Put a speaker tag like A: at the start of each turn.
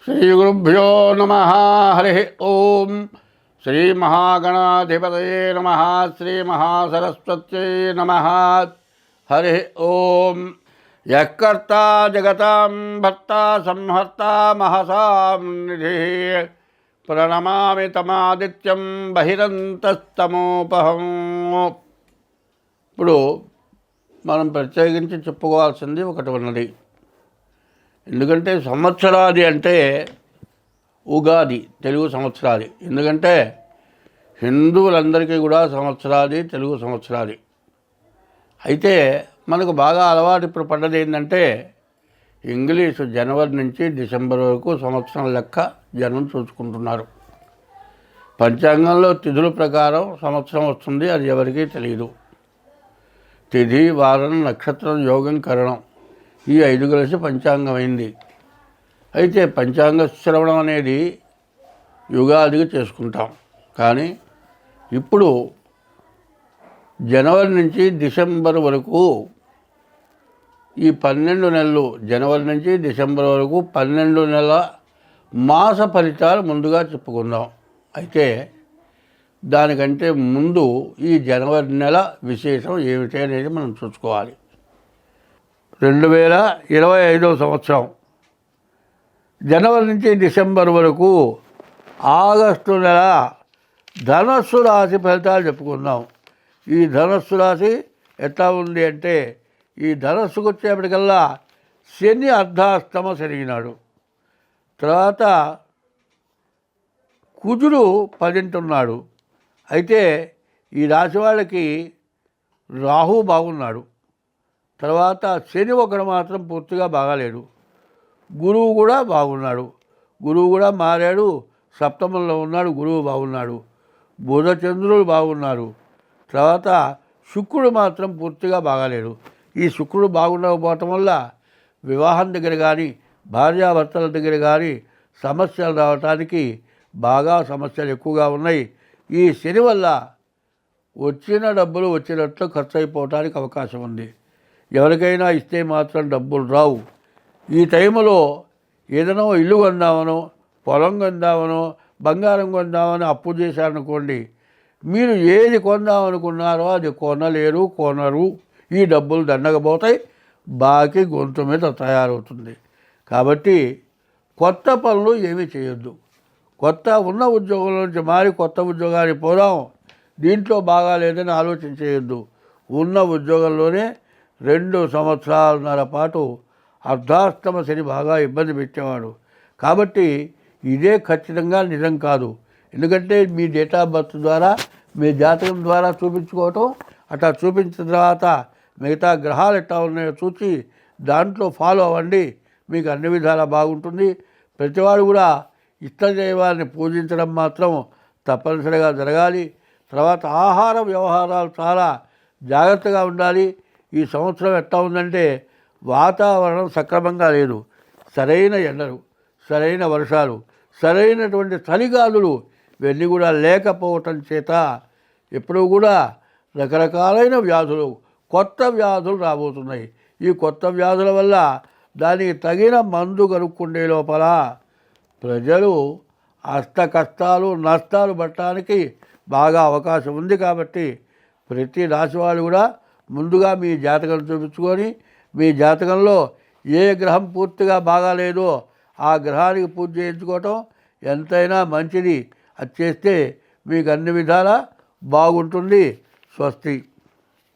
A: శ్రీగురుభ్యో నమ. హరి ఓం. శ్రీమహాగణాధిపతయే నమ. శ్రీమహాసరస్వత్యై నమ. హరి ఓం. యఃకర్తా జగతాం భర్తా సంహర్తా మహసాం నిధి ప్రణమామి తమాదిత్యం బహిరంతస్తమోపహం. ఇప్పుడు మనం ప్రత్యేకించి చెప్పుకోవాల్సింది ఒకటి ఉన్నది. ఎందుకంటే సంవత్సరాది అంటే ఉగాది తెలుగు సంవత్సరాది. ఎందుకంటే హిందువులందరికీ కూడా సంవత్సరాది తెలుగు సంవత్సరాది. అయితే మనకు బాగా అలవాటు ఇప్పుడు పడ్డది ఏంటంటే ఇంగ్లీషు జనవరి నుంచి డిసెంబర్ వరకు సంవత్సరం లెక్క జనం చూసుకుంటున్నారు. పంచాంగంలో తిథుల ప్రకారం సంవత్సరం వస్తుంది, అది ఎవరికీ తెలియదు. తిథి, వారం, నక్షత్రం, యోగం, కరణం ఈ 5 కలిసి పంచాంగం అయింది. అయితే పంచాంగ శ్రవణం అనేది యుగాదిగా చేసుకుంటాం. కానీ ఇప్పుడు జనవరి నుంచి డిసెంబర్ వరకు ఈ 12 నెలలు, జనవరి నుంచి డిసెంబర్ వరకు 12 నెలల మాస ఫలితాలు ముందుగా చెప్పుకుందాం. అయితే దానికంటే ముందు ఈ జనవరి నెల విశేషం ఏమిటి అనేది మనం చూసుకోవాలి. 2025 సంవత్సరం జనవరి నుంచి డిసెంబర్ వరకు ఆగస్టు నెల ధనస్సు రాశి ఫలితాలు చెప్పుకుందాం. ఈ ధనస్సు రాశి ఎట్లా ఉంది అంటే, ఈ ధనస్సుకు వచ్చేప్పటికల్లా శని అర్ధాస్తమ జరిగినాడు. తర్వాత కుజుడు 10 ఉన్నాడు. అయితే ఈ రాశి వాళ్ళకి రాహు బాగున్నాడు. తర్వాత శని ఒకడు మాత్రం పూర్తిగా బాగాలేడు. గురువు కూడా బాగున్నాడు. గురువు కూడా మారాడు, సప్తమంలో ఉన్నాడు. గురువు బాగున్నాడు. బుధ చంద్రులు బాగున్నారు. తర్వాత శుక్రుడు మాత్రం పూర్తిగా బాగాలేడు. ఈ శుక్రుడు బాగుండకపోవటం వల్ల వివాహం దగ్గర కానీ భార్యాభర్తల దగ్గర కానీ సమస్యలు రావటానికి బాగా సమస్యలు ఎక్కువగా ఉన్నాయి. ఈ శని వల్ల వచ్చిన డబ్బులు వచ్చినట్లు ఖర్చు అయిపోవటానికి అవకాశం ఉంది. ఎవరికైనా ఇస్తే మాత్రం డబ్బులు రావు. ఈ టైంలో ఏదైనా ఇల్లు కొందామనో, పొలం కొందామనో, బంగారం కొందామని అప్పు చేశారనుకోండి, మీరు ఏది కొందామనుకున్నారో అది కొనరు. ఈ డబ్బులు దండకపోతాయి, బాకీ గొంతు మీద తయారవుతుంది. కాబట్టి కొత్త పనులు ఏమీ చేయొద్దు. ఉన్న ఉద్యోగం నుంచి మారి కొత్త ఉద్యోగానికి పోదాం, దీంట్లో బాగా లేదని ఆలోచన చేయొద్దు. ఉన్న ఉద్యోగంలోనే 2 సంవత్సరాలన్నర పాటు అర్ధాష్టమ శని బాగా ఇబ్బంది పెట్టేవాడు. కాబట్టి ఇదే ఖచ్చితంగా నిజం కాదు. ఎందుకంటే మీ డేట్ ఆఫ్ బర్త్ ద్వారా, మీ జాతకం ద్వారా చూపించుకోవటం, అట్లా చూపించిన తర్వాత మిగతా గ్రహాలు ఎట్లా ఉన్నాయో చూసి దాంట్లో ఫాలో అవ్వండి. మీకు అన్ని విధాలా బాగుంటుంది. ప్రతివాడు కూడా ఇష్టదైవాన్ని పూజించడం మాత్రం తప్పనిసరిగా జరగాలి. తర్వాత ఆహార వ్యవహారాలు చాలా జాగ్రత్తగా ఉండాలి. ఈ సంవత్సరం ఎట్లా ఉందంటే వాతావరణం సక్రమంగా లేదు. సరైన ఎండలు, సరైన వర్షాలు, సరైనటువంటి చలిగాలులు ఇవన్నీ కూడా లేకపోవటం చేత ఎప్పుడూ కూడా రకరకాలైన వ్యాధులు, కొత్త వ్యాధులు రాబోతున్నాయి. ఈ కొత్త వ్యాధుల వల్ల దానికి తగిన మందు కనుక్కుండే లోపల ప్రజలు అష్ట కష్టాలు నష్టాలు పట్టడానికి బాగా అవకాశం ఉంది. కాబట్టి ప్రతి రాశి వాళ్ళు కూడా ముందుగా మీ జాతకం చూపించుకొని, మీ జాతకంలో ఏ గ్రహం పూర్తిగా బాగాలేదో ఆ గ్రహానికి పూజ చేయించుకోవటం ఎంతైనా మంచిది. అది చేస్తే మీకు అన్ని విధాలా బాగుంటుంది. స్వస్తి.